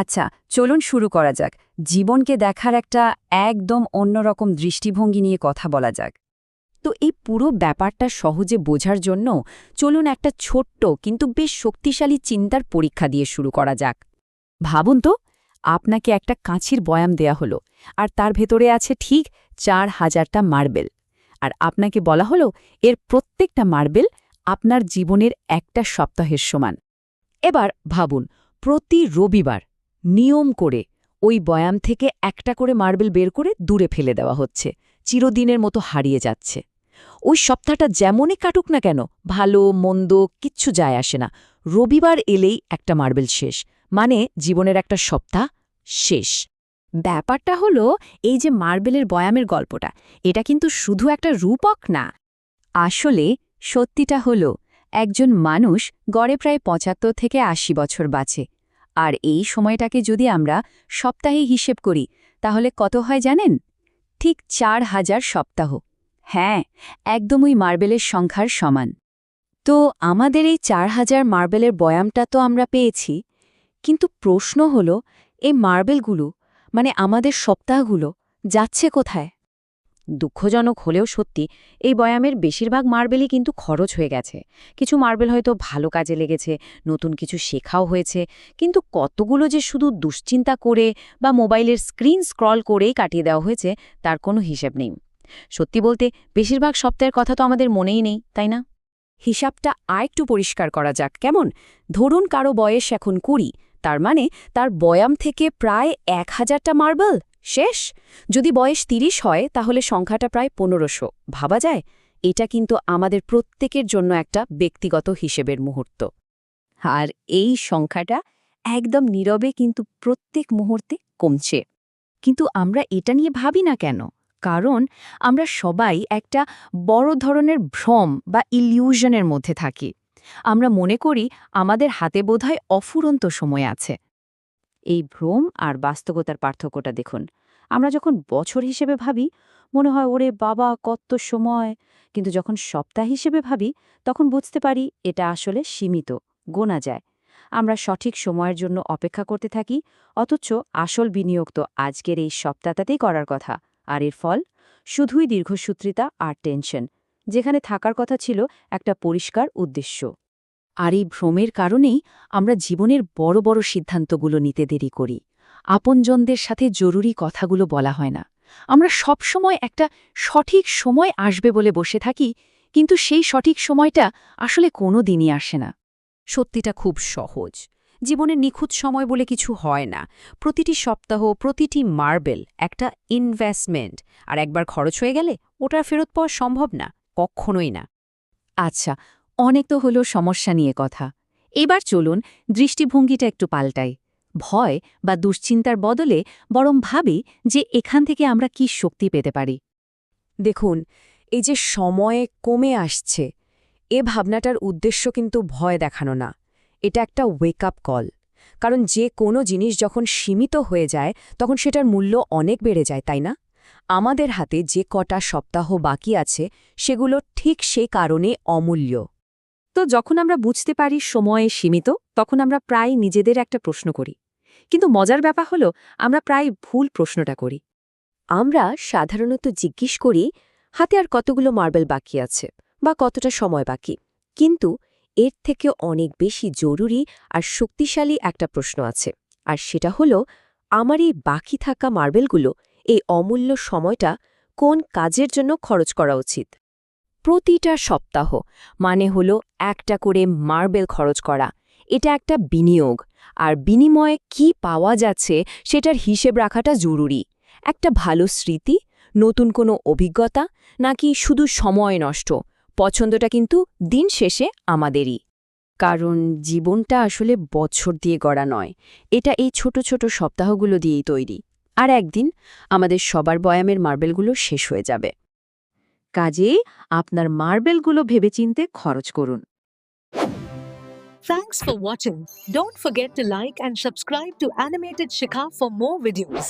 আচ্ছা, চলুন শুরু করা যাক। জীবনকে দেখার একটা একদম অন্যরকম দৃষ্টিভঙ্গি নিয়ে কথা বলা যাক। তো এই পুরো ব্যাপারটা সহজে বোঝার জন্য চলুন একটা ছোট্ট কিন্তু বেশ শক্তিশালী চিন্তার পরীক্ষা দিয়ে শুরু করা যাক। ভাবুন তো, আপনাকে একটা কাঁচির বয়াম দেয়া হলো, আর তার ভেতরে আছে ঠিক ৪,০০০টা মার্বেল। আর আপনাকে বলা হলো এর প্রত্যেকটা মার্বেল আপনার জীবনের একটা সপ্তাহের সমান। এবার ভাবুন, প্রতি রবিবার নিয়ম করে ওই বয়াম থেকে একটা করে মার্বেল বের করে দূরে ফেলে দেওয়া হচ্ছে, চিরদিনের মতো হারিয়ে যাচ্ছে। ওই সপ্তাহটা যেমনই কাটুক না কেন, ভালো মন্দ কিচ্ছু যায় আসে না, রবিবার এলেই একটা মার্বেল শেষ, মানে জীবনের একটা সপ্তাহ শেষ। ব্যাপারটা হলো, এই যে মার্বেলের বয়ামের গল্পটা, এটা কিন্তু শুধু একটা রূপক না। আসলে সত্যিটা হলো, একজন মানুষ গড়ে প্রায় ৭৫ থেকে ৮০ বছর বাঁচে। আর এই সময়টাকে যদি আমরা সপ্তাহে হিসেব করি, তাহলে কত হয় জানেন? ঠিক ৪,০০০ সপ্তাহ। হ্যাঁ, একদম ওই মার্বেলের সংখ্যার সমান। তো আমাদের এই ৪,০০০ মার্বেলের বয়ামটা তো আমরা পেয়েছি, কিন্তু প্রশ্ন হলো, এই মার্বেলগুলো, মানে আমাদের সপ্তাহগুলো, যাচ্ছে কোথায়? দুঃখজনক হলেও সত্যি, এই বয়ামের বেশিরভাগ মার্বেলই কিন্তু খরচ হয়ে গেছে। কিছু মার্বেল হয়তো ভালো কাজে লেগেছে, নতুন কিছু শেখাও হয়েছে, কিন্তু কতগুলো যে শুধু দুশ্চিন্তা করে বা মোবাইলের স্ক্রিন স্ক্রল করেই কাটিয়ে দেওয়া হয়েছে, তার কোনো হিসেব নেই। সত্যি বলতে, বেশিরভাগ সপ্তাহের কথা তো আমাদের মনেই নেই, তাই না? হিসাবটা আরেকটু পরিষ্কার করা যাক, কেমন? ধরুন কারো বয়স এখন ২০, তার মানে তার বয়াম থেকে প্রায় ১,০০০টা মার্বেল শেষ। যদি বয়স ৩০ হয়, তাহলে সংখ্যাটা প্রায় ১৫০০। ভাবা যায়? এটা কিন্তু আমাদের প্রত্যেকের জন্য একটা ব্যক্তিগত হিসেবের মুহূর্ত। আর এই সংখ্যাটা একদম নীরবে কিন্তু প্রত্যেক মুহূর্তে কমছে। কিন্তু আমরা এটা নিয়ে ভাবি না কেন? কারণ আমরা সবাই একটা বড় ধরনের ভ্রম বা ইলিউশনের মধ্যে থাকি। আমরা মনে করি আমাদের হাতে বোধহয় অফুরন্ত সময় আছে। এই ভ্রম আর বাস্তবতার পার্থক্যটা দেখুন। আমরা যখন বছর হিসেবে ভাবি, মনে হয় ওরে বাবা কত সময়, কিন্তু যখন সপ্তাহ হিসেবে ভাবি, তখন বুঝতে পারি এটা আসলে সীমিত, গোনা যায়। আমরা সঠিক সময়ের জন্য অপেক্ষা করতে থাকি, অথচ আসল বিনিয়োগ তো আজকের এই সপ্তাহটাতেই করার কথা। আর এর ফল শুধুই দীর্ঘসূত্রিতা আর টেনশন, যেখানে থাকার কথা ছিল একটা পরিষ্কার উদ্দেশ্য। আর এই ভ্রমের কারণেই আমরা জীবনের বড় বড় সিদ্ধান্তগুলো নিতে দেরি করি। আপনজনদের সাথে জরুরি কথাগুলো বলা হয় না। আমরা সবসময় একটা সঠিক সময় আসবে বলে বসে থাকি, কিন্তু সেই সঠিক সময়টা আসলে কোনো দিনই আসে না। সত্যিটা খুব সহজ। জীবনের নিখুঁত সময় বলে কিছু হয় না। প্রতিটি সপ্তাহ, প্রতিটি মার্বেল একটা ইনভেস্টমেন্ট, আর একবার খরচ হয়ে গেলে ওটা ফেরত পাওয়া সম্ভব না, কখনোই না। আচ্ছা, অনেক তো হলো সমস্যা নিয়ে কথা। এবার চলুন দৃষ্টিভঙ্গিটা একটু পাল্টাই। ভয় বা দুশ্চিন্তার বদলে বরং ভাবি যে এখান থেকে আমরা কি শক্তি পেতে পারি। দেখুন, এই যে সময় কমে আসছে, এ ভাবনাটার উদ্দেশ্য কিন্তু ভয় দেখানো না। এটা একটা ওয়েক আপ কল। কারণ যে কোনো জিনিস যখন সীমিত হয়ে যায়, তখন সেটার মূল্য অনেক বেড়ে যায়, তাই না? আমাদের হাতে যে কটা সপ্তাহ বাকি আছে, সেগুলো ঠিক সেই কারণে অমূল্য। তো যখন আমরা বুঝতে পারি সময়ে সীমিত, তখন আমরা প্রায় নিজেদের একটা প্রশ্ন করি। কিন্তু মজার ব্যাপার হলো, আমরা প্রায় ভুল প্রশ্নটা করি। আমরা সাধারণত জিজ্ঞেস করি, হাতে আর কতগুলো মার্বেল বাকি আছে, বা কতটা সময় বাকি। কিন্তু এর থেকে অনেক বেশি জরুরি আর শক্তিশালী একটা প্রশ্ন আছে। আর সেটা হলো, আমার এই বাকি থাকা মার্বেলগুলো, এই অমূল্য সময়টা কোন কাজের জন্য খরচ করা উচিত? প্রতিটা সপ্তাহ মানে হলো একটা করে মার্বেল খরচ করা। এটা একটা বিনিয়োগ, আর বিনিময়ে কি পাওয়া যাচ্ছে সেটার হিসেব রাখাটা জরুরি। একটা ভালো স্মৃতি, নতুন কোনো অভিজ্ঞতা, নাকি শুধু সময় নষ্ট, পছন্দটা কিন্তু দিন শেষে আমাদেরই। কারণ জীবনটা আসলে বছর দিয়ে গড়া নয়, এটা এই ছোট ছোট সপ্তাহগুলো দিয়েই তৈরি। আর একদিন আমাদের সবার বয়ামের মার্বেলগুলো শেষ হয়ে যাবে। কাজেই আপনার মার্বেলগুলো ভেবেচিন্তে খরচ করুন। Thanks for watching. Don't forget to like and subscribe to Animated Shikha for more videos.